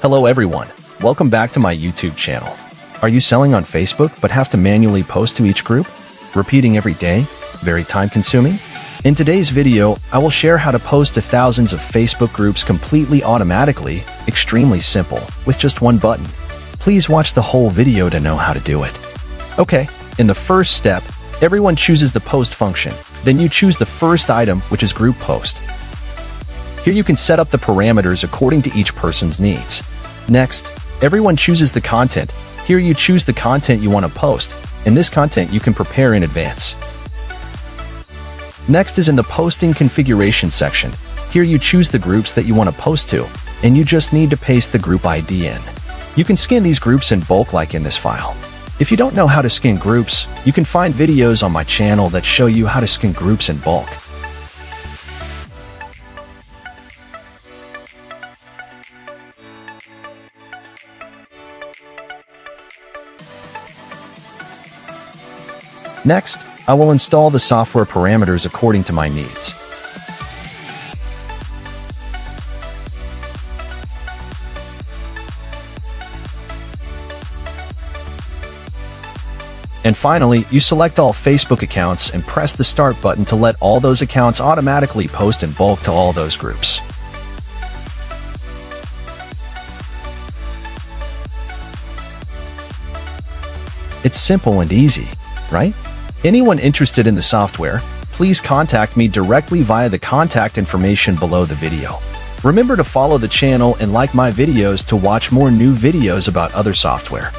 Hello everyone, welcome back to my YouTube channel. Are you selling on Facebook but have to manually post to each group? Repeating every day? Very time consuming? In today's video, I will share how to post to thousands of Facebook groups completely automatically, extremely simple, with just one button. Please watch the whole video to know how to do it. Okay, in the first step, everyone chooses the post function. Then you choose the first item, which is group post. Here you can set up the parameters according to each person's needs. Next, everyone chooses the content. Here you choose the content you want to post, and this content you can prepare in advance. Next is in the posting configuration section. Here you choose the groups that you want to post to, and you just need to paste the group ID in. You can skin these groups in bulk like in this file. If you don't know how to skin groups, you can find videos on my channel that show you how to skin groups in bulk. Next, I will install the software parameters according to my needs. And finally, you select all Facebook accounts and press the Start button to let all those accounts automatically post in bulk to all those groups. It's simple and easy, right? Anyone interested in the software, please contact me directly via the contact information below the video. Remember to follow the channel and like my videos to watch more new videos about other software.